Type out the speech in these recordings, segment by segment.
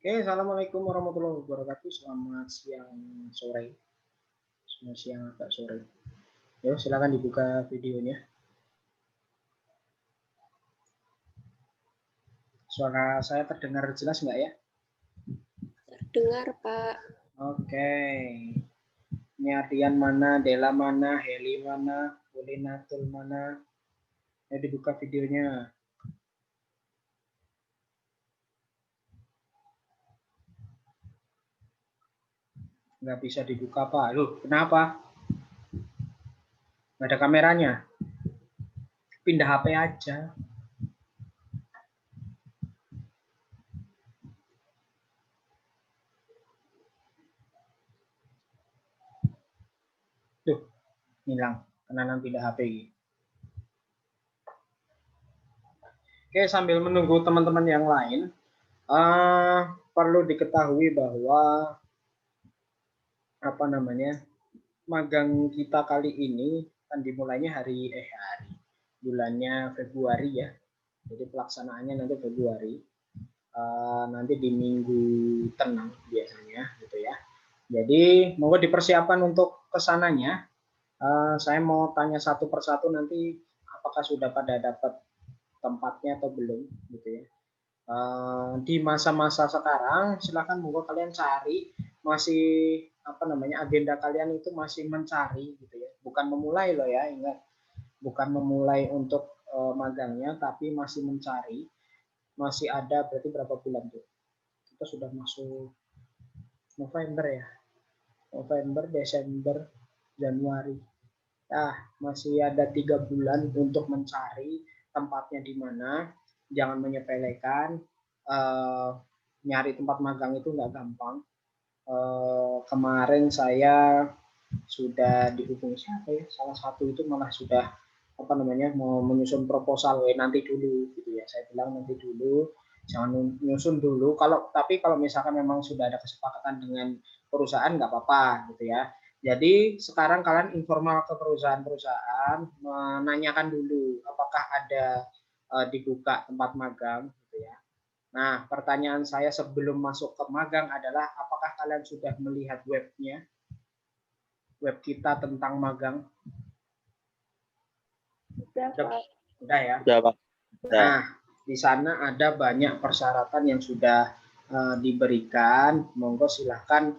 Oke, assalamualaikum warahmatullahi wabarakatuh. Selamat siang sore, selamat siang agak sore. Yo, silakan dibuka videonya. Suara saya terdengar jelas nggak ya? Terdengar, Pak. Oke. Ini Ardian mana, Dela mana, Heli mana, Ulinatul mana? Ya, dibuka videonya. Nggak bisa dibuka, Pak. Loh, kenapa? Nggak ada kameranya. Pindah HP aja. Tuh, hilang. Karena pindah HP. Oke, sambil menunggu teman-teman yang lain, perlu diketahui bahwa magang kita kali ini kan dimulainya bulannya Februari ya. Jadi pelaksanaannya nanti Februari. Nanti di minggu tenang biasanya gitu ya. Jadi monggo dipersiapkan untuk kesananya. Saya mau tanya satu persatu nanti apakah sudah pada dapat tempatnya atau belum gitu ya. Di masa-masa sekarang silakan monggo kalian cari masih agenda kalian itu masih mencari gitu ya, bukan memulai loh ya, ingat, bukan memulai untuk magangnya tapi masih mencari. Masih ada berarti berapa bulan tuh, kita sudah masuk November ya, November, Desember, Januari. Masih ada 3 bulan untuk mencari tempatnya di mana. Jangan menyepelekan. Nyari tempat magang itu nggak gampang. Kemarin saya sudah dihubungi siapa ya? Salah satu itu malah sudah mau menyusun proposal. Nanti dulu gitu ya. Saya bilang nanti dulu, jangan nyusun dulu. Kalau misalkan memang sudah ada kesepakatan dengan perusahaan nggak apa-apa gitu ya. Jadi sekarang kalian informal ke perusahaan-perusahaan, menanyakan dulu apakah ada dibuka tempat magang gitu ya. Nah, pertanyaan saya sebelum masuk ke magang adalah apakah kalian sudah melihat web kita tentang magang? Sudah, Pak. Sudah ya. Sudah, Pak. Nah, di sana ada banyak persyaratan yang sudah diberikan. Monggo silahkan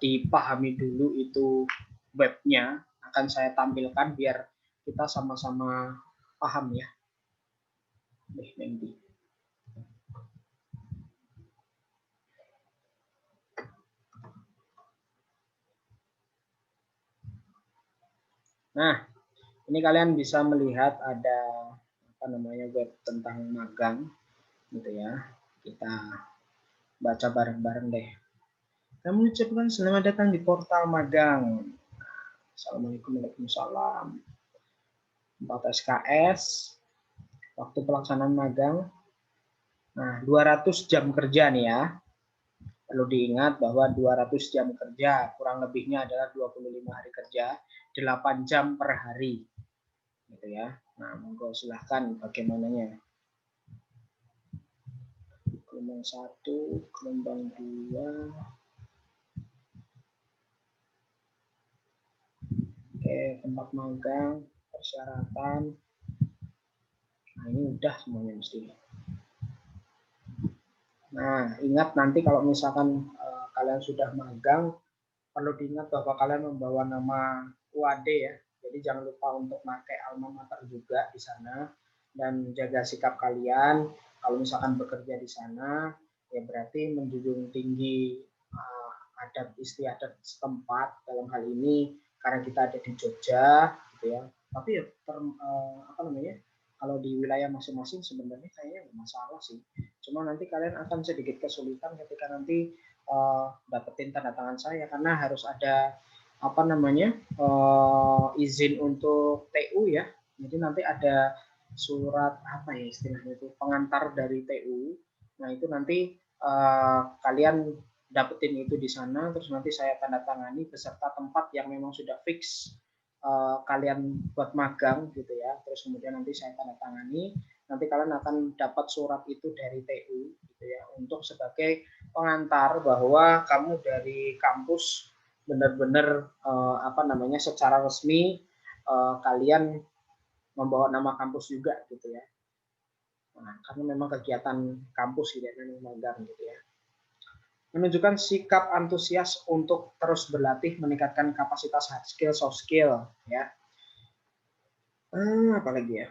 dipahami dulu itu webnya. Akan saya tampilkan biar kita sama-sama paham ya. Nanti. Nah, ini kalian bisa melihat ada web tentang magang gitu ya. Kita baca bareng-bareng deh. Kami ucapkan selamat datang di portal magang. Assalamualaikum warahmatullahi wabarakatuh. 4 SKS, waktu pelaksanaan magang. Nah, 200 jam kerja nih ya. Perlu diingat bahwa 200 jam kerja, kurang lebihnya adalah 25 hari kerja, 8 jam per hari. Gitu ya. Nah, monggo silahkan bagaimananya. Gelombang 1, gelombang 2. Oke, tempat magang, persyaratan. Nah, ini udah semuanya mesti. Nah, ingat nanti kalau misalkan kalian sudah magang, perlu diingat bahwa kalian membawa nama UAD ya. Jadi jangan lupa untuk pakai alma mater juga di sana dan jaga sikap kalian. Kalau misalkan bekerja di sana, ya berarti menjunjung tinggi adat istiadat setempat dalam hal ini karena kita ada di Jogja, gitu ya. Tapi ya kalau di wilayah masing-masing sebenarnya kayaknya nggak masalah sih. Cuma nanti kalian akan sedikit kesulitan ketika nanti dapetin tanda tangan saya karena harus ada izin untuk TU ya. Jadi nanti ada surat istilahnya itu pengantar dari TU. Nah itu nanti kalian dapetin itu di sana, terus nanti saya tanda tangani beserta tempat yang memang sudah fix kalian buat magang gitu ya. Terus kemudian nanti saya tanda tangani, nanti kalian akan dapat surat itu dari TU gitu ya untuk sebagai pengantar bahwa kamu dari kampus benar-benar secara resmi kalian membawa nama kampus juga gitu ya. Nah, karena memang kegiatan kampus gitu ya, magang gitu ya. Menunjukkan sikap antusias untuk terus berlatih meningkatkan kapasitas hard skill, soft skill ya. Apalagi ya.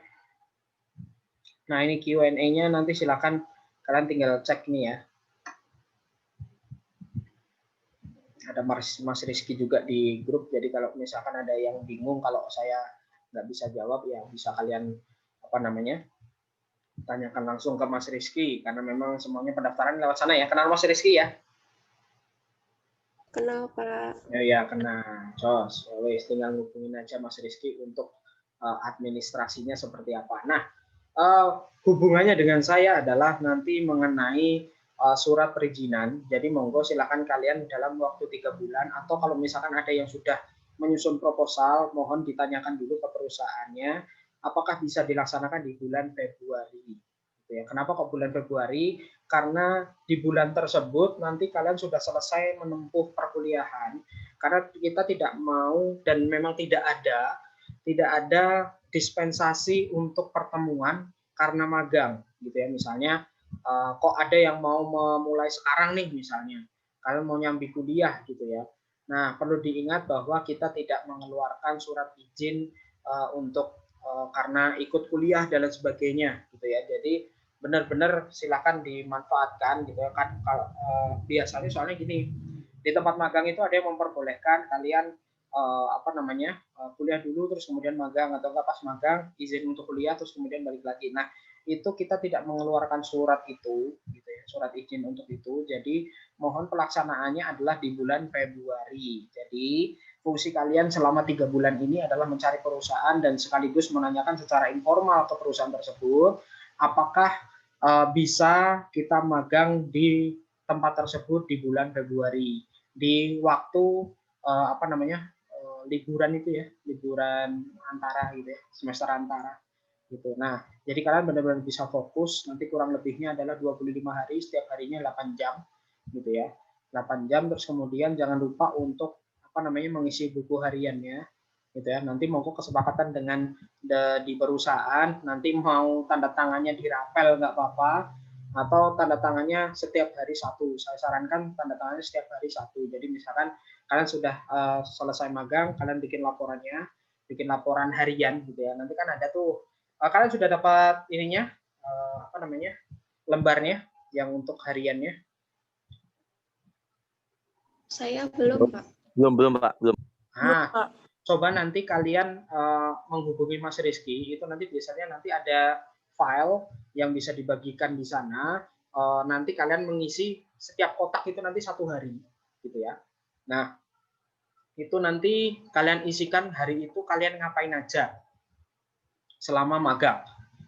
Nah, ini Q&A-nya nanti silakan kalian tinggal cek nih ya. Ada Mas Rizky juga di grup, jadi kalau misalkan ada yang bingung kalau saya nggak bisa jawab ya bisa kalian tanyakan langsung ke Mas Rizky, karena memang semuanya pendaftaran lewat sana ya. Kenal Mas Rizky ya? Kenal, Pak. Ya, kenal. Jos, wes tinggal hubungin aja Mas Rizky untuk administrasinya seperti apa. Nah, hubungannya dengan saya adalah nanti mengenai surat perizinan. Jadi monggo silakan kalian dalam waktu 3 bulan, atau kalau misalkan ada yang sudah menyusun proposal, mohon ditanyakan dulu ke perusahaannya apakah bisa dilaksanakan di bulan Februari. Gitu ya. Kenapa kok bulan Februari? Karena di bulan tersebut nanti kalian sudah selesai menempuh perkuliahan. Karena kita tidak mau dan memang tidak ada dispensasi untuk pertemuan karena magang gitu ya. Misalnya kok ada yang mau memulai sekarang nih misalnya, kalian mau nyambi kuliah gitu ya. Nah, perlu diingat bahwa kita tidak mengeluarkan surat izin untuk karena ikut kuliah dan lain sebagainya gitu ya. Jadi benar-benar silakan dimanfaatkan gitu ya kan. Biasanya soalnya gini, di tempat magang itu ada yang memperbolehkan kalian kuliah dulu terus kemudian magang, atau enggak pas magang izin untuk kuliah terus kemudian balik lagi. Nah, itu kita tidak mengeluarkan surat itu gitu ya, surat izin untuk itu. Jadi mohon pelaksanaannya adalah di bulan Februari. Jadi fungsi kalian selama 3 bulan ini adalah mencari perusahaan dan sekaligus menanyakan secara informal ke perusahaan tersebut apakah bisa kita magang di tempat tersebut di bulan Februari di waktu liburan itu ya, liburan antara gitu ya, semester antara gitu. Nah, jadi kalian benar-benar bisa fokus, nanti kurang lebihnya adalah 25 hari, setiap harinya 8 jam gitu ya. 8 jam, terus kemudian jangan lupa untuk mengisi buku hariannya gitu ya. Nanti monggo kesepakatan dengan di perusahaan, nanti mau tanda tangannya di rapel nggak apa-apa, atau tanda tangannya setiap hari satu. Saya sarankan tanda tangannya setiap hari satu. Jadi misalkan kalian sudah selesai magang, kalian bikin laporannya, bikin laporan harian gitu ya. Nanti kan ada tuh, kalian sudah dapat ininya, lembarnya yang untuk hariannya? Saya belum, Pak. Belum, Pak. Belum. Nah, coba nanti kalian menghubungi Mas Rizky, itu nanti biasanya nanti ada file yang bisa dibagikan di sana. Nanti kalian mengisi setiap kotak itu nanti 1 hari gitu ya. Nah, itu nanti kalian isikan hari itu kalian ngapain aja selama magang.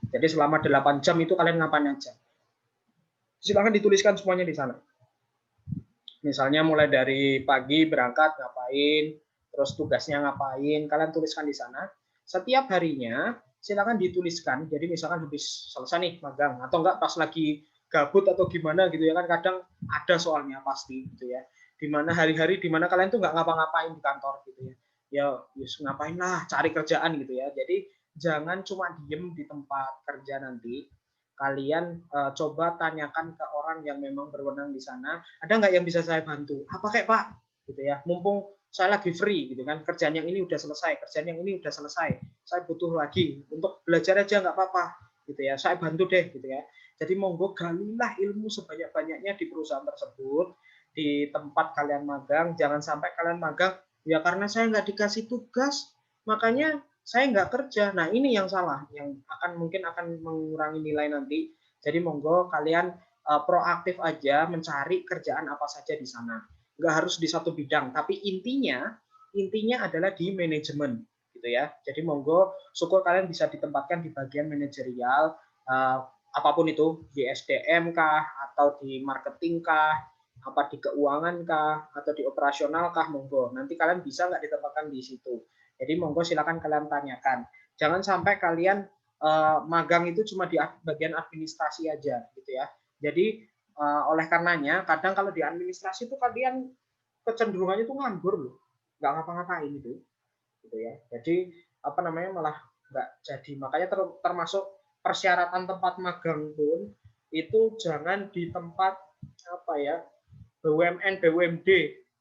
Jadi selama 8 jam itu kalian ngapain aja. Silakan dituliskan semuanya di sana. Misalnya mulai dari pagi berangkat ngapain, terus tugasnya ngapain, kalian tuliskan di sana. Setiap harinya silakan dituliskan. Jadi misalkan habis selesai nih magang, atau enggak pas lagi gabut atau gimana gitu ya kan, kadang ada soalnya pasti gitu ya. Dimana hari-hari dimana kalian tuh nggak ngapa-ngapain di kantor gitu ya. Ya ngapain lah, cari kerjaan gitu ya. Jadi jangan cuma diem di tempat kerja nanti. Kalian coba tanyakan ke orang yang memang berwenang di sana, ada nggak yang bisa saya bantu? Apa kayak Pak? Gitu ya. Mumpung saya lagi free gitu kan, kerjaan yang ini udah selesai, kerjaan yang ini udah selesai, saya butuh lagi untuk belajar aja nggak apa-apa gitu ya, saya bantu deh gitu ya. Jadi monggo galilah ilmu sebanyak-banyaknya di perusahaan tersebut, di tempat kalian magang. Jangan sampai kalian magang ya karena saya nggak dikasih tugas makanya saya nggak kerja. Nah, ini yang salah, yang mungkin akan mengurangi nilai nanti. Jadi monggo kalian proaktif aja mencari kerjaan apa saja di sana. Nggak harus di satu bidang, tapi intinya adalah di manajemen gitu ya. Jadi monggo syukur kalian bisa ditempatkan di bagian manajerial, apapun itu, di SDM kah, atau di marketing kah, apa di keuangan kah, atau di operasional kah, monggo. Nanti kalian bisa nggak ditempatkan di situ. Jadi monggo silakan kalian tanyakan. Jangan sampai kalian magang itu cuma di bagian administrasi aja gitu ya. Jadi Oleh karenanya, kadang kalau di administrasi itu kalian kecenderungannya itu nganggur loh, nggak ngapa-ngapain itu, gitu ya. Jadi apa namanya malah nggak jadi. Makanya termasuk persyaratan tempat magang pun itu jangan di tempat apa ya BUMN, BUMD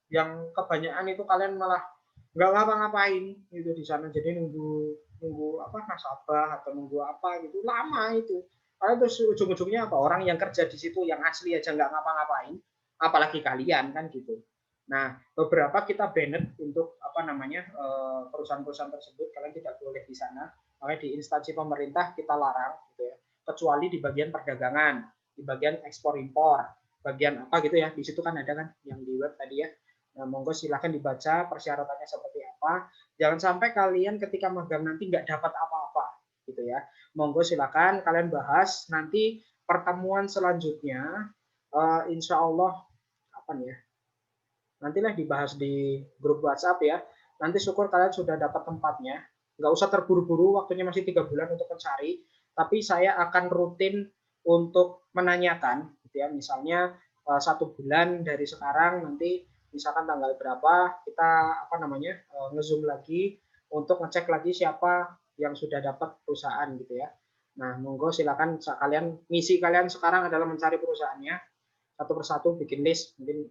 yang kebanyakan itu kalian malah nggak ngapa-ngapain gitu di sana. Jadi nunggu apa nasabah atau nunggu apa gitu lama itu. Karena terus ujung-ujungnya apa orang yang kerja di situ yang asli aja nggak ngapa-ngapain, apalagi kalian kan gitu. Nah, beberapa kita banned untuk apa namanya perusahaan-perusahaan tersebut kalian tidak boleh di sana. Makanya di instansi pemerintah kita larang gitu ya. Kecuali di bagian perdagangan, di bagian ekspor impor, bagian apa gitu ya. Di situ kan ada kan yang di web tadi ya. Nah, monggo silahkan dibaca persyaratannya seperti apa. Jangan sampai kalian ketika magang nanti nggak dapat apa-apa gitu ya. Monggo silakan kalian bahas nanti pertemuan selanjutnya. Insya Allah apa nih ya? Nantilah dibahas di grup WhatsApp ya. Nanti syukur kalian sudah dapat tempatnya. Nggak usah terburu-buru, waktunya masih 3 bulan untuk mencari. Tapi saya akan rutin untuk menanyakan, gitu ya. Misalnya 1 bulan dari sekarang nanti misalkan tanggal berapa kita apa namanya ngezoom lagi untuk ngecek lagi siapa yang sudah dapat perusahaan gitu ya. Nah, monggo silakan kalian misi kalian sekarang adalah mencari perusahaannya satu persatu bikin list mungkin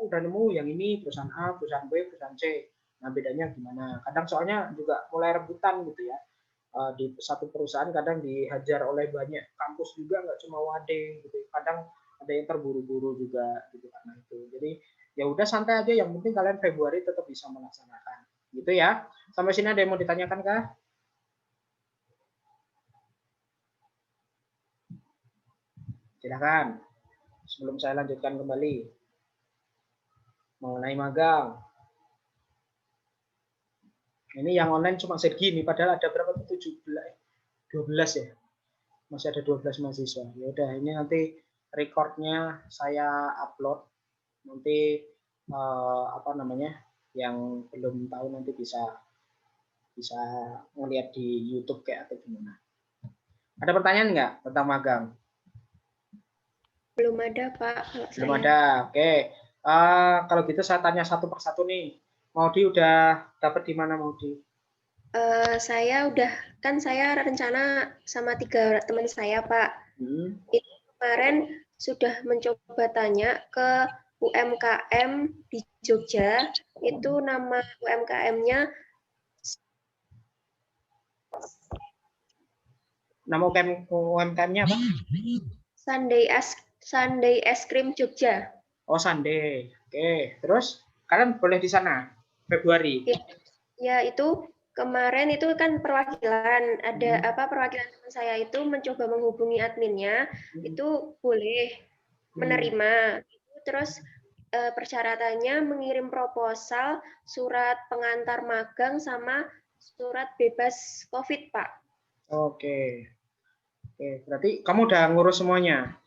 udah nemu yang ini perusahaan A, perusahaan B, perusahaan C. Nah bedanya gimana? Kadang soalnya juga mulai rebutan gitu ya. Di satu perusahaan kadang dihajar oleh banyak kampus juga nggak cuma Wade gitu. Kadang ada yang terburu-buru juga gitu karena itu. Jadi ya udah santai aja. Yang penting kalian Februari tetap bisa melaksanakan. Gitu ya. Sampai sini ada yang mau ditanyakan kah? Silakan. Sebelum saya lanjutkan kembali mengenai magang. Ini yang online cuma segini, padahal ada berapa tuh 12 ya. Masih ada 12 mahasiswa. Ya udah, ini nanti recordnya saya upload. Nanti apa namanya? Yang belum tahu nanti bisa ngeliat di YouTube kayak atau gimana. Ada pertanyaan nggak tentang magang? Belum ada, Pak. Belum ada. Oke. Kalau gitu saya tanya satu persatu nih. Maudi udah dapat di mana Maudi? Saya rencana sama 3 teman saya, Pak. Itu kemarin sudah mencoba tanya ke UMKM di Jogja. Itu nama UMKM-nya Nama UMKM-nya apa? Sunday Es Krim Jogja. Oh, Sunday. Oke. Terus kalian boleh di sana Februari? Ya, itu kemarin itu kan perwakilan perwakilan teman saya itu mencoba menghubungi adminnya, itu boleh menerima. Terus persyaratannya mengirim proposal, surat pengantar magang sama surat bebas COVID, Pak. Oke. Berarti kamu udah ngurus semuanya?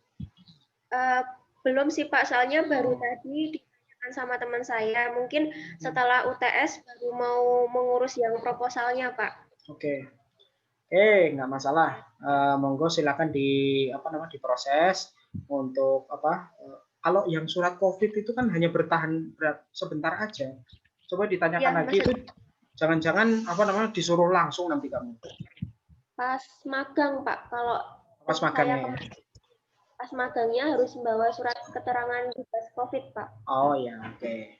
Belum sih, Pak, soalnya baru tadi ditanyakan sama teman saya. Mungkin setelah UTS baru mau mengurus yang proposalnya, Pak. Oke, nggak masalah. Monggo silakan diproses untuk apa? Kalau yang surat COVID itu kan hanya bertahan sebentar aja. Coba ditanyakan lagi itu, jangan-jangan disuruh langsung nanti kamu. Pas magang, Pak. Kalau pas magangnya. Pas magangnya harus membawa surat keterangan bebas COVID, Pak. Oh ya, oke.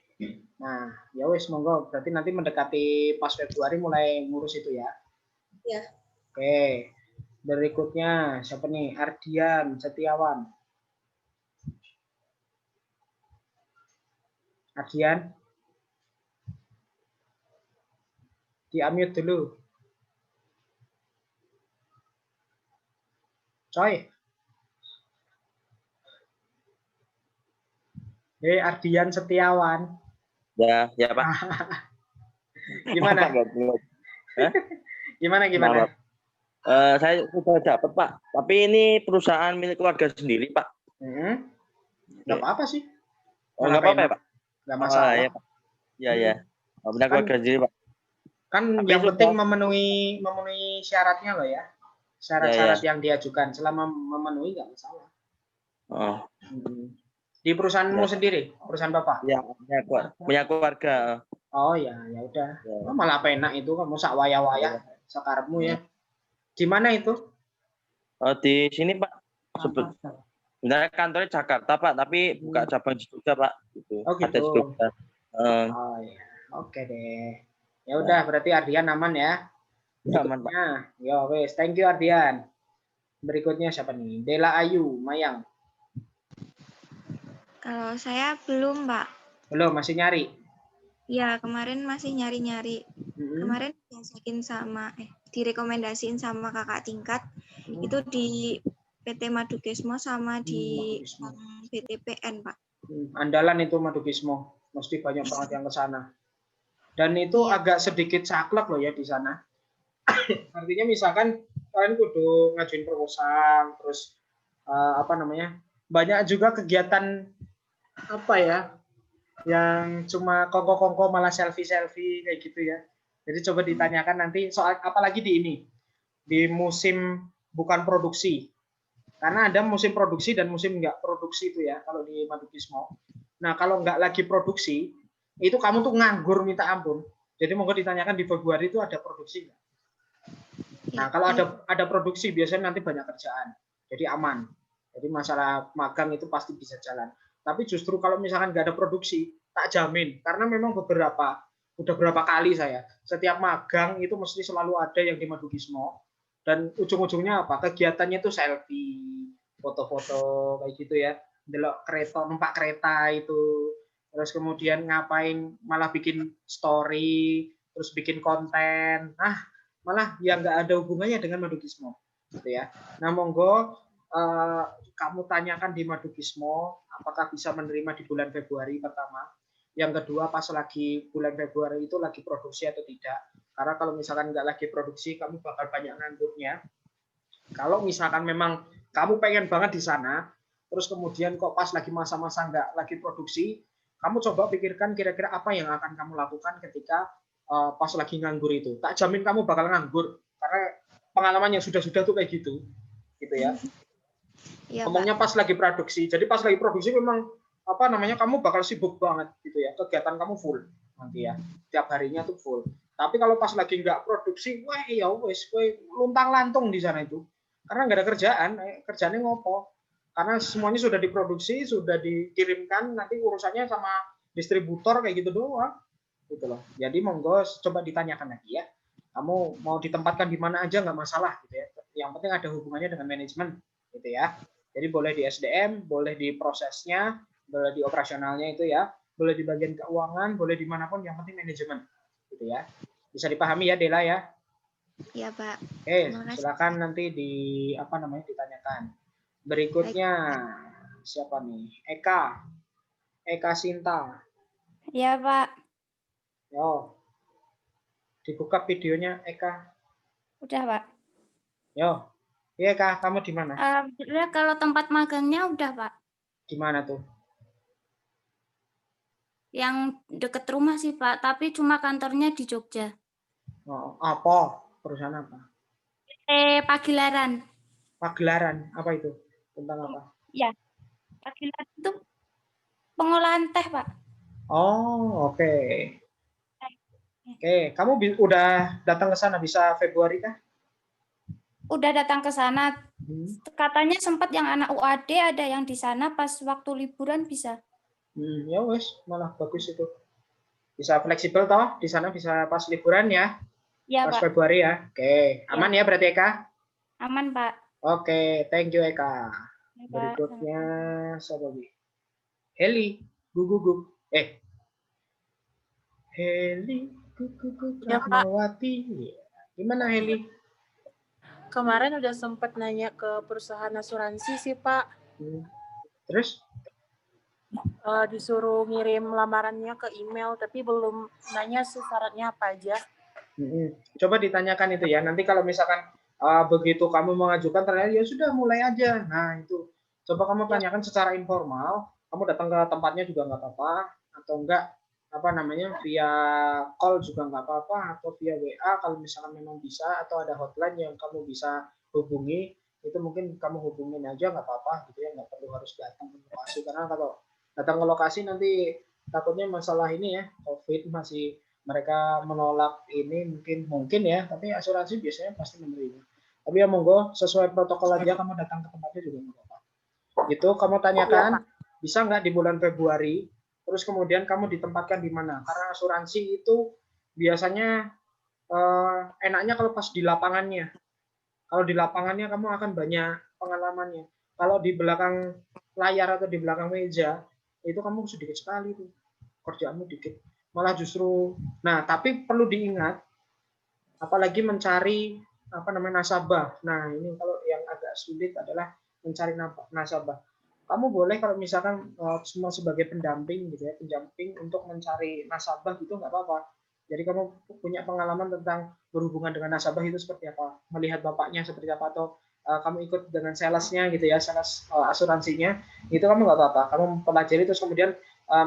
Nah, ya wis monggo. Berarti nanti mendekati pas Februari mulai ngurus itu ya. Ya. Oke. Berikutnya siapa nih? Ardian Setiawan. Ardian. Di-unmute dulu. Coy. Ardian Setiawan. Ya Pak. Gimana? Gimana? Saya sudah dapat Pak, tapi ini perusahaan milik keluarga sendiri Pak. Nggak apa-apa sih. Nggak apa-apa ya Pak? Nggak masalah. Ya Pak. Ya. Benar keluarga sendiri Pak. Kan tapi yang penting memenuhi syaratnya loh ya. Syarat-syarat yang diajukan. Selama memenuhi nggak masalah. Oh, Di perusahaanmu ya, sendiri, perusahaan Bapak? ya, punya keluarga. Oh ya, ya udah. Ya, Oh, malah penak itu kamu sak wayah-wayah sakarepmu ya. Di mana itu? di sini Pak. Sebenarnya kantornya Jakarta Pak, tapi buka cabang di Jogja Pak. Gitu. Oh Ada di gitu. Jogja. Oh ya, oke deh. Ya udah, berarti Ardian aman ya. Aman Pak. Berikutnya, yo wes, thank you Ardian. Berikutnya siapa nih? Dela Ayu, Mayang. Kalau saya belum, Pak. Belum, masih nyari. Ya, kemarin masih nyari-nyari. Kemarin diajakin direkomendasiin sama kakak tingkat. Itu di PT Madukismo sama di BTPN, Pak. Andalan itu Madukismo. Mesti banyak banget yang ke sana. Dan itu agak sedikit saklek loh ya di sana. Artinya misalkan kalian kudu ngajuin proposal, terus banyak juga kegiatan yang cuma kongko-kongko malah selfie-selfie kayak gitu ya. Jadi coba ditanyakan nanti soal apalagi di musim bukan produksi. Karena ada musim produksi dan musim nggak produksi itu ya kalau di Madukismo. Nah kalau nggak lagi produksi itu kamu tuh nganggur minta ampun. Jadi monggo ditanyakan di Februari itu ada produksi nggak? Nah kalau ada produksi biasanya nanti banyak kerjaan. Jadi aman. Jadi masalah magang itu pasti bisa jalan. Tapi justru kalau misalkan nggak ada produksi, tak jamin. Karena memang udah berapa kali saya, setiap magang itu mesti selalu ada yang di Madukismo. Dan ujung-ujungnya apa? Kegiatannya itu selfie, foto-foto kayak gitu ya. Delok kereta, numpak kereta itu. Terus kemudian ngapain malah bikin story, terus bikin konten. Nah, malah yang nggak ada hubungannya dengan Madukismo. Gitu ya. Nah, monggo kamu tanyakan di Madukismo apakah bisa menerima di bulan Februari pertama. Yang kedua pas lagi bulan Februari itu lagi produksi atau tidak. Karena kalau misalkan nggak lagi produksi kamu bakal banyak nganggurnya. Kalau misalkan memang kamu pengen banget di sana, terus kemudian kok pas lagi masa-masa nggak lagi produksi, kamu coba pikirkan kira-kira apa yang akan kamu lakukan ketika pas lagi nganggur itu. Tak jamin kamu bakal nganggur karena pengalaman yang sudah-sudah tuh kayak gitu ya. Ya, ngomongnya pas lagi produksi. Jadi pas lagi produksi memang kamu bakal sibuk banget gitu ya. Kegiatan kamu full nanti ya. Tiap harinya tuh full. Tapi kalau pas lagi nggak produksi, wah ya wes, luntang-lantung di sana itu. Karena nggak ada kerjaan, kerjaannya ngopo. Karena semuanya sudah diproduksi, sudah dikirimkan, nanti urusannya sama distributor kayak gitu doang. Gitu loh. Jadi monggo coba ditanyakan lagi ya. Kamu mau ditempatkan di mana aja nggak masalah gitu ya. Yang penting ada hubungannya dengan manajemen gitu ya. Jadi boleh di SDM, boleh di prosesnya, boleh di operasionalnya itu ya, boleh di bagian keuangan, boleh dimanapun, yang penting manajemen, gitu ya. Bisa dipahami ya, Dela ya? Iya Pak. Oke, silakan nanti ditanyakan. Berikutnya siapa nih? Eka Sinta. Iya Pak. Yo, dibuka videonya Eka. Udah Pak. Yo, iya Kak, kamu di mana? Kalau tempat magangnya udah Pak. Di mana tuh? Yang deket rumah sih Pak, tapi cuma kantornya di Jogja. Oh, apa? Perusahaan apa? Pagelaran. Pagelaran, apa itu? Tentang apa? Ya, Pagelaran itu pengolahan teh Pak. Oh, oke. Oke, kamu udah datang ke sana bisa Februari kah? Udah datang ke sana. Katanya sempat yang anak UAD ada yang di sana pas waktu liburan bisa. Ya wes, malah bagus itu. Bisa fleksibel toh, di sana bisa pas liburan ya. Ya, pas Pak. Februari ya. Oke, aman ya berarti Eka? Aman, Pak. Oke, thank you Eka. Ya, berikutnya siapa lagi? Heli, gugugu. Heli, gugugu, Rahmawati. Gimana Heli? Kemarin udah sempat nanya ke perusahaan asuransi sih Pak. Terus? Disuruh ngirim lamarannya ke email, tapi belum nanya sih syaratnya apa aja. Coba ditanyakan itu ya. Nanti kalau misalkan begitu kamu mengajukan ternyata ya sudah mulai aja. Nah itu coba kamu tanyakan secara informal. Kamu datang ke tempatnya juga nggak apa-apa, atau enggak via call juga nggak apa-apa, atau via WA kalau misalkan memang bisa, atau ada hotline yang kamu bisa hubungi. itu mungkin kamu hubungin aja nggak apa-apa gitu ya, nggak perlu harus datang ke lokasi, karena kalau datang ke lokasi nanti takutnya masalah ini ya, COVID masih mereka menolak ini mungkin ya, tapi asuransi biasanya pasti menerima. Tapi ya monggo sesuai protokol aja, kamu datang ke tempatnya juga nggak apa-apa. Itu kamu tanyakan bisa nggak di bulan Februari, terus kemudian kamu ditempatkan di mana, karena asuransi itu biasanya enaknya kalau pas di lapangannya. Kalau di lapangannya kamu akan banyak pengalamannya. Kalau di belakang layar atau di belakang meja itu kamu sedikit sekali tuh, kerjaanmu dikit. Malah justru, nah tapi perlu diingat, apalagi mencari nasabah. Nah ini kalau yang agak sulit adalah mencari nasabah. Kamu boleh kalau misalkan cuma sebagai pendamping gitu ya, pendamping untuk mencari nasabah gitu nggak apa-apa. Jadi kamu punya pengalaman tentang berhubungan dengan nasabah itu seperti apa, melihat bapaknya seperti apa, atau kamu ikut dengan salesnya gitu ya, sales asuransinya, itu kamu nggak apa-apa. Kamu pelajari terus kemudian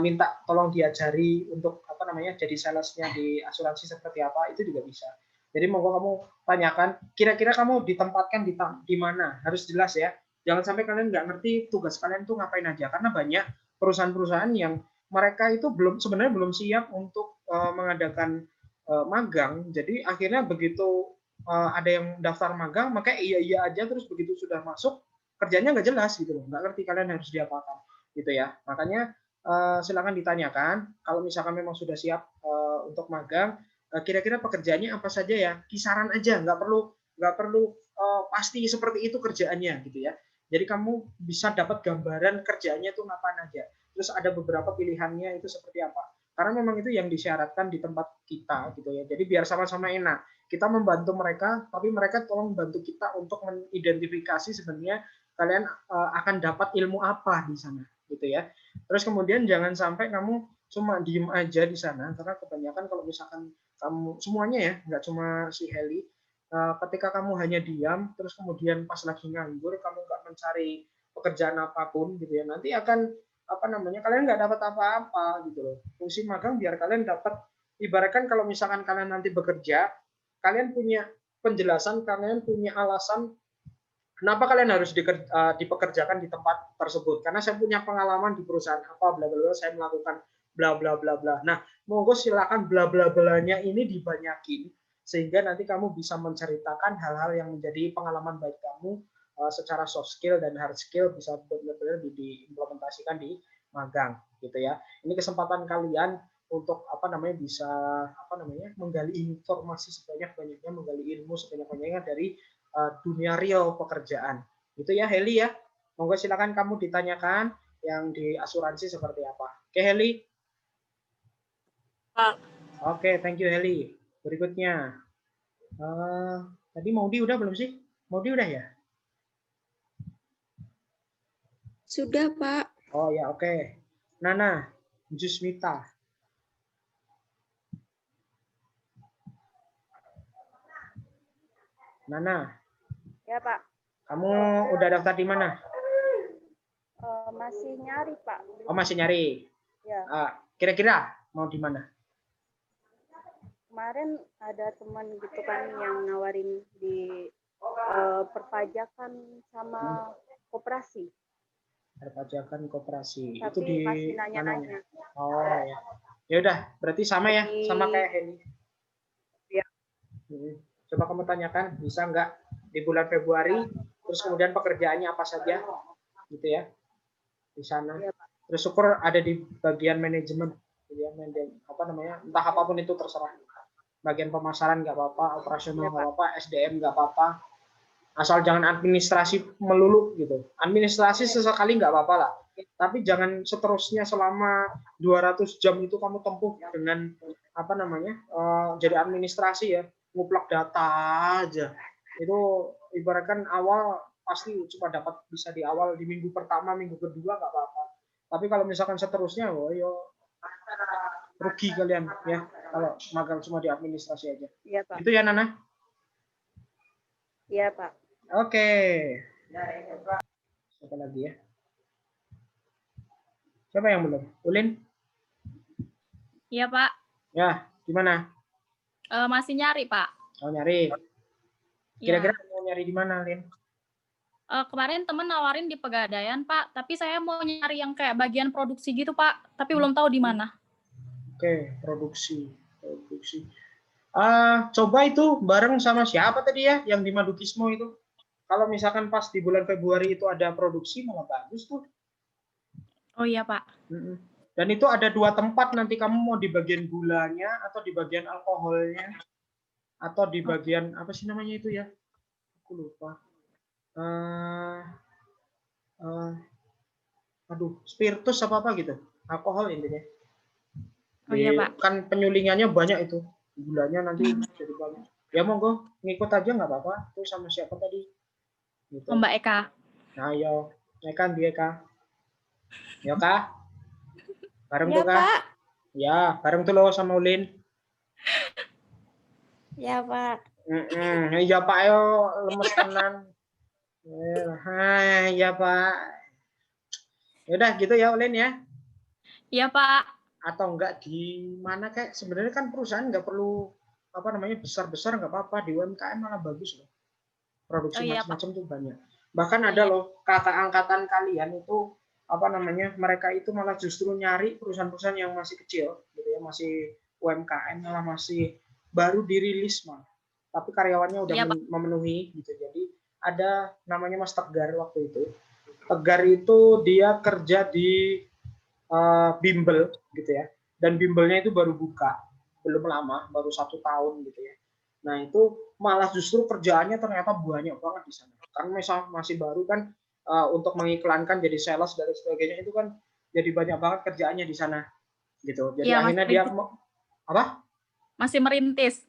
minta tolong diajari untuk jadi salesnya di asuransi seperti apa, itu juga bisa. Jadi monggo kamu tanyakan, kira-kira kamu ditempatkan di mana, harus jelas ya. Jangan sampai kalian nggak ngerti tugas kalian tuh ngapain aja, karena banyak perusahaan-perusahaan yang mereka itu sebenarnya belum siap untuk mengadakan magang. Jadi akhirnya begitu ada yang daftar magang, maka iya aja, terus begitu sudah masuk kerjanya nggak jelas gitu loh, nggak ngerti kalian harus diapakan gitu ya. Makanya silakan ditanyakan kalau misalkan memang sudah siap untuk magang, kira-kira pekerjaannya apa saja ya, kisaran aja, nggak perlu pasti seperti itu kerjaannya gitu ya. Jadi kamu bisa dapat gambaran kerjaannya itu ngapain aja. Terus ada beberapa pilihannya itu seperti apa. Karena memang itu yang disyaratkan di tempat kita gitu ya. Jadi biar sama-sama enak. Kita membantu mereka, tapi mereka tolong bantu kita untuk mengidentifikasi sebenarnya kalian akan dapat ilmu apa di sana gitu ya. Terus kemudian jangan sampai kamu cuma diem aja di sana, karena kebanyakan kalau misalkan kamu semuanya ya, nggak cuma si Heli, ketika kamu hanya diam, terus kemudian pas lagi nganggur, kamu nggak mencari pekerjaan apapun gitu ya, nanti akan kalian nggak dapat apa-apa gitu loh. Fungsi magang biar kalian dapat, ibaratkan kalau misalkan kalian nanti bekerja, kalian punya penjelasan, kalian punya alasan kenapa kalian harus dipekerjakan di tempat tersebut. Karena saya punya pengalaman di perusahaan apa, bla bla bla, saya melakukan bla bla bla bla. Nah, monggo silakan bla bla blanya ini dibanyakin sehingga nanti kamu bisa menceritakan hal-hal yang menjadi pengalaman baik kamu secara soft skill dan hard skill, bisa benar-benar diimplementasikan di magang gitu ya. Ini kesempatan kalian untuk bisa menggali informasi sebanyak-banyaknya, menggali ilmu sebanyak-banyaknya dari dunia real pekerjaan. Itu ya Heli ya. Monggo silakan kamu ditanyakan yang di asuransi seperti apa. Oke Heli. Oke, thank you Heli. Berikutnya, tadi Maudi udah belum sih? Maudi udah ya? Sudah, Pak. Oh ya, oke. Nana, Jusmita. Nana. Ya, Pak. Kamu udah daftar di mana? Masih nyari, Pak. Oh, masih nyari. Ya. Kira-kira mau di mana? Kemarin ada teman gitu kan yang nawarin di perpajakan sama koperasi. Perpajakan koperasi. Tapi itu di masih nanya-nanya. Oh ya. Ya udah, berarti sama ya, sama kayak Heli. Ya. Coba kamu tanyakan bisa nggak di bulan Februari, terus kemudian pekerjaannya apa saja, gitu ya, di sana. Ya, terus syukur ada di bagian manajemen, ya, entah apapun itu terserah. Bagian pemasaran nggak apa-apa, operasional nggak apa-apa, SDM nggak apa-apa, asal jangan administrasi melulu gitu. Administrasi sesekali nggak apa-apa lah, tapi jangan seterusnya selama 200 jam itu kamu tempuh dengan jadi administrasi ya, nguplak data aja. Itu ibaratkan awal pasti cuma dapat bisa di awal, di minggu pertama, minggu kedua nggak apa-apa. Tapi kalau misalkan seterusnya, rugi kalian ya kalau magang cuma di administrasi aja. Iya, Pak. Itu ya Nana? Iya, Pak. Oke. Siapa lagi ya? Siapa yang belum? Ulin? Iya, Pak. Ya, gimana? Masih nyari, Pak. Mau nyari? Kira-kira mau nyari di mana, Lin? Kemarin temen nawarin di Pegadaian, Pak. Tapi saya mau nyari yang kayak bagian produksi gitu, Pak. Tapi belum tahu di mana. Oke, produksi. Coba itu bareng sama siapa tadi ya yang di Madukismo itu? Kalau misalkan pas di bulan Februari itu ada produksi malah bagus tuh. Oh iya, Pak. Dan itu ada 2 tempat, nanti kamu mau di bagian gulanya atau di bagian alkoholnya atau di bagian apa sih namanya itu ya? Aku lupa. Aduh, spiritus apa gitu. Alkohol intinya. Oh iya, Pak. Kan penyulingannya banyak itu. Gulanya nanti jadi banyak. Ya monggo, ngikut aja nggak apa-apa. Itu sama siapa tadi? Gitu. Mbak Eka. Nah, yo, Eka, Eka. Ya, Kak. Bareng Ya, tuh, Kak. Pak. Ya, bareng tuh lo sama Ulin. Ya, Pak. Iya, Pak, ayo lemes tenan. Ya, Pak. Yaudah gitu ya, Ulin ya. Iya, Pak. Atau enggak di mana kayak sebenarnya kan perusahaan nggak perlu apa namanya besar-besar nggak apa-apa, di UMKM malah bagus loh. Produksi macam-macam tuh banyak. Bahkan ada loh kakak angkatan kalian itu apa namanya, mereka itu malah justru nyari perusahaan-perusahaan yang masih kecil gitu ya, masih UMKM, malah masih baru dirilis malah. Tapi karyawannya udah memenuhi gitu. Jadi ada namanya Mas Tegar waktu itu. Tegar itu dia kerja di bimbel gitu ya, dan bimbelnya itu baru buka belum lama, baru 1 tahun gitu ya. Nah itu malah justru kerjaannya ternyata banyak banget di sana, kan masih baru kan, untuk mengiklankan jadi sales dan sebagainya itu kan jadi banyak banget kerjaannya di sana gitu. Jadi akhirnya dia apa? Masih merintis.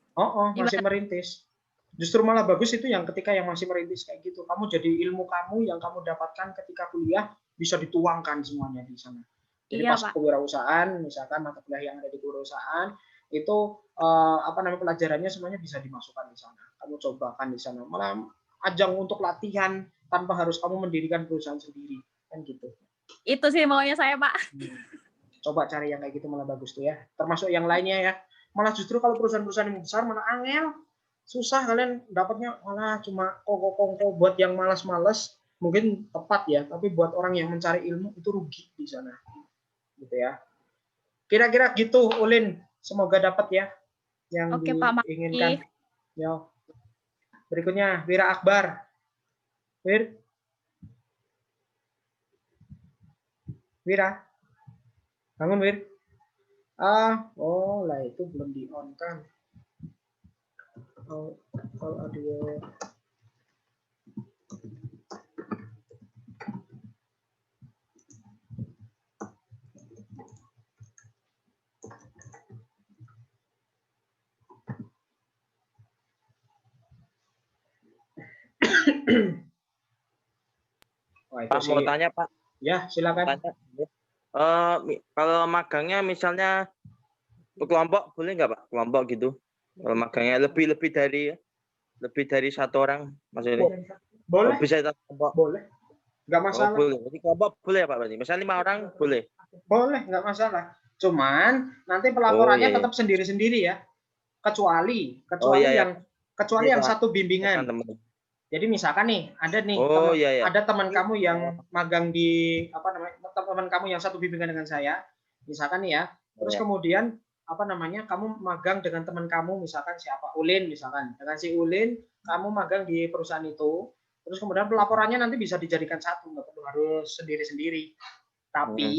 Masih merintis. Justru malah bagus itu yang ketika yang masih merintis kayak gitu, kamu jadi ilmu kamu yang kamu dapatkan ketika kuliah bisa dituangkan semuanya di sana. Jadi pas kewirausahaan, misalkan mata kuliah yang ada di kewirausahaan itu apa namanya, pelajarannya semuanya bisa dimasukkan di sana. Kamu cobakan di sana. Malah ajang untuk latihan tanpa harus kamu mendirikan perusahaan sendiri kan gitu. Itu sih maunya saya, Pak. Coba cari yang kayak gitu malah bagus tuh ya. Termasuk yang lainnya ya. Malah justru kalau perusahaan-perusahaan yang besar malah angel. Susah kalian dapatnya, malah cuma kongko-kongko buat yang malas-malas mungkin tepat ya, tapi buat orang yang mencari ilmu itu rugi di sana. Gitu ya. Kira-kira gitu Ulin, semoga dapat ya yang diinginkan. Yo. Berikutnya Wira Akbar. Wira. Bangun Wir. Lah itu belum di on kan. Audio. Pak mau tanya Pak? Ya silakan. Kalau magangnya misalnya kelompok boleh nggak Pak? Kelompok gitu. Kalau magangnya lebih dari 1 orang maksudnya. Boleh. Bisa kelompok. Boleh. Nggak masalah. Boleh. Jadi kelompok boleh ya Pak berarti. Misalnya 5 orang boleh. Boleh, nggak masalah. Cuman nanti pelaporannya tetap sendiri-sendiri ya. Kecuali yang satu bimbingan. Jadi misalkan nih ada teman kamu yang magang di apa namanya, teman kamu yang satu bimbingan dengan saya, misalkan nih ya, terus kemudian apa namanya, kamu magang dengan teman kamu, misalkan siapa, Ulin misalkan, dengan si Ulin kamu magang di perusahaan itu, terus kemudian pelaporannya nanti bisa dijadikan satu, nggak perlu harus sendiri-sendiri. Tapi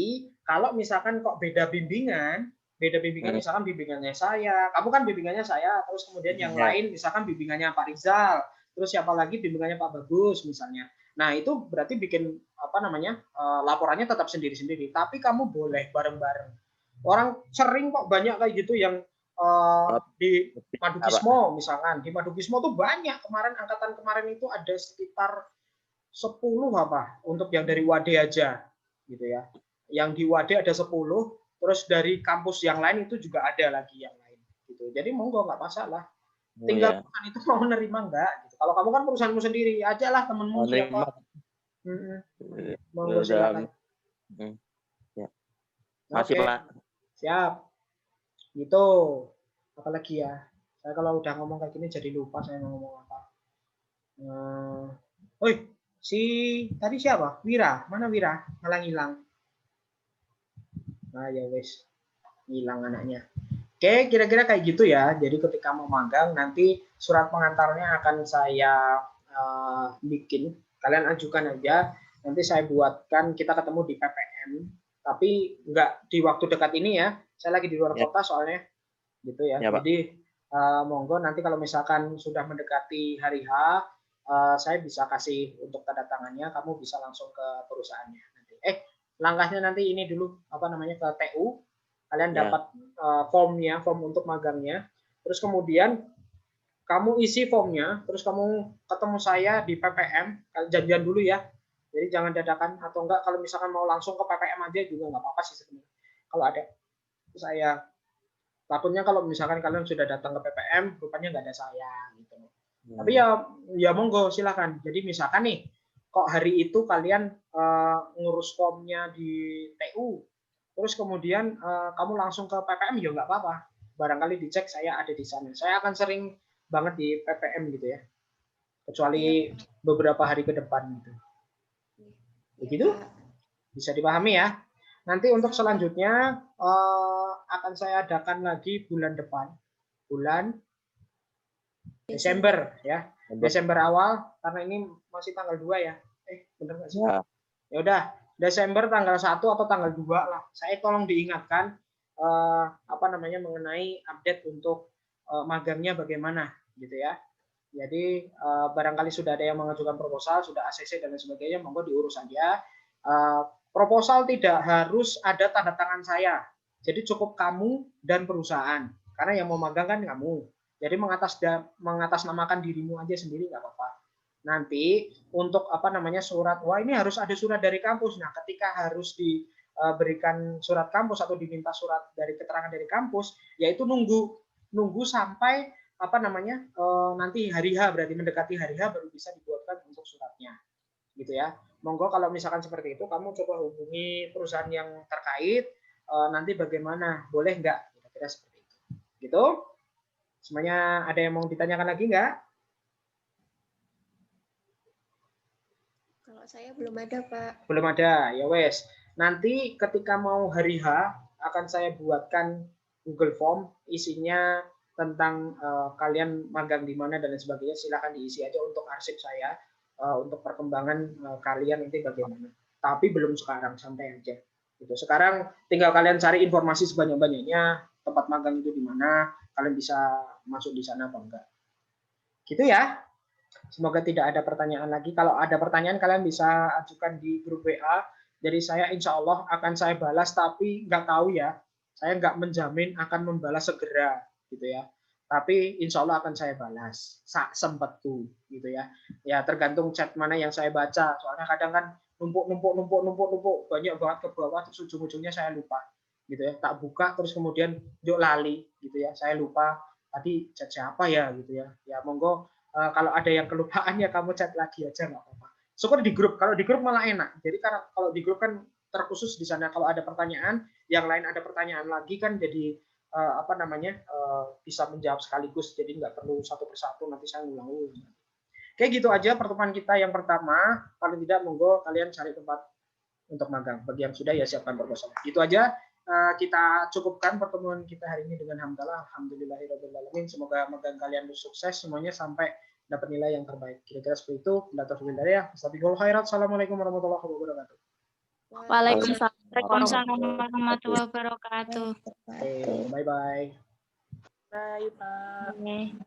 kalau misalkan kok beda bimbingan misalkan bimbingannya saya, kamu kan bimbingannya saya, terus kemudian yang lain misalkan bimbingannya Pak Rizal, terus siapa lagi bimbingannya Pak Bagus misalnya. Nah itu berarti bikin apa namanya, laporannya tetap sendiri-sendiri. Tapi kamu boleh bareng-bareng. Orang sering kok banyak kayak gitu yang di Madukismo misalkan. Di Madukismo tuh banyak, angkatan kemarin itu ada sekitar 10 apa untuk yang dari Wade aja gitu ya. Yang di Wade ada 10, terus dari kampus yang lain itu juga ada lagi yang lain gitu. Jadi monggo nggak masalah. Tinggal perusahaan itu mau menerima enggak gitu. Kalau kamu kan perusahaanmu sendiri, ajalah temenmu siapa. Monggo silakan. Masih Pak. Siap. Gitu. Apalagi ya. Saya kalau udah ngomong kayak gini jadi lupa saya mau ngomong apa. Si tadi siapa? Wira. Mana Wira? Malah hilang. Nah, ya wes. Hilang anaknya. Oke, kira-kira kayak gitu ya. Jadi ketika mau magang, nanti surat pengantarnya akan saya bikin. Kalian ajukan aja. Nanti saya buatkan, kita ketemu di PPM. Tapi nggak di waktu dekat ini ya. Saya lagi di luar kota soalnya. Gitu ya. Ya, Pak. Jadi monggo nanti kalau misalkan sudah mendekati hari H, saya bisa kasih untuk tanda tangannya. Kamu bisa langsung ke perusahaannya. Nanti. Langkahnya nanti ini dulu, apa namanya, ke TU. Kalian Ya. dapat formnya, form untuk magangnya. Terus kemudian kamu isi formnya, terus kamu ketemu saya di PPM, janjian dulu ya. Jadi jangan dadakan, atau enggak kalau misalkan mau langsung ke PPM aja juga nggak apa-apa sih sebenarnya. Kalau ada saya, takutnya kalau misalkan kalian sudah datang ke PPM, rupanya nggak ada saya gitu. Tapi ya monggo silakan. Jadi misalkan nih, kok hari itu kalian ngurus formnya di TU, terus kemudian kamu langsung ke PPM, ya nggak apa-apa. Barangkali dicek saya ada di sana. Saya akan sering banget di PPM gitu ya. Kecuali beberapa hari ke depan gitu. Begitu? Bisa dipahami ya. Nanti untuk selanjutnya akan saya adakan lagi bulan depan. Bulan Desember ya. Desember awal, karena ini masih tanggal 2 ya. Bener nggak sih? Ya udah, Desember tanggal 1 atau tanggal 2 lah. Saya tolong diingatkan apa namanya, mengenai update untuk magangnya bagaimana gitu ya. Jadi barangkali sudah ada yang mengajukan proposal, sudah ACC dan lain sebagainya, monggo diurus saja. Proposal tidak harus ada tanda tangan saya. Jadi cukup kamu dan perusahaan. Karena yang mau magang kan kamu. Jadi mengatasnamakan dirimu aja sendiri nggak apa-apa. Nanti untuk apa namanya, surat, wah ini harus ada surat dari kampus. Nah, ketika harus diberikan surat kampus atau diminta surat dari keterangan dari kampus, yaitu nunggu sampai apa namanya, nanti hari H, berarti mendekati hari H baru bisa dibuatkan untuk suratnya. Gitu ya. Monggo kalau misalkan seperti itu, kamu coba hubungi perusahaan yang terkait, nanti bagaimana, boleh nggak? Kira-kira seperti itu. Gitu. Semuanya ada yang mau ditanyakan lagi nggak? Kalau saya belum ada, Pak. Belum ada, ya wes. Nanti ketika mau hari H, akan saya buatkan Google Form, isinya tentang kalian magang di mana dan lain sebagainya. Silahkan diisi aja untuk arsip saya, untuk perkembangan kalian nanti bagaimana. Tapi belum sekarang, santai aja. Gitu. Sekarang tinggal kalian cari informasi sebanyak-banyaknya, tempat magang itu di mana, kalian bisa masuk di sana apa enggak. Gitu ya. Semoga tidak ada pertanyaan lagi. Kalau ada pertanyaan, kalian bisa ajukan di grup WA. Jadi saya insya Allah akan saya balas, tapi nggak tahu ya. Saya nggak menjamin akan membalas segera, gitu ya. Tapi insya Allah akan saya balas. Sempat tuh, gitu ya. Ya tergantung chat mana yang saya baca. Soalnya kadang kan numpuk, banyak banget ke bawah, terus ujung-ujungnya saya lupa, gitu ya. Tak buka, terus kemudian yuk lali, gitu ya. Saya lupa tadi chat siapa ya, gitu ya. Ya monggo. Kalau ada yang kelupaan ya kamu chat lagi aja nggak apa-apa. Syukur di grup. Kalau di grup malah enak. Jadi karena kalau di grup kan terkhusus di sana. Kalau ada pertanyaan, yang lain ada pertanyaan lagi kan jadi apa namanya, bisa menjawab sekaligus. Jadi nggak perlu satu persatu nanti saya ngulang-ulang. Kayak gitu aja pertemuan kita yang pertama. Paling tidak monggo kalian cari tempat untuk magang. Bagi yang sudah ya siapkan proposal. Gitu aja. Kita cukupkan pertemuan kita hari ini dengan hamdalah. Alhamdulillahirrahmanirrahim. Semoga magang kalian sukses semuanya sampai dapat nilai yang terbaik. Kira-kira seperti itu. Assalamualaikum warahmatullahi wabarakatuh. Waalaikumsalam. Waalaikumsalam warahmatullahi wabarakatuh. Bye-bye. Bye, Pak. Oke.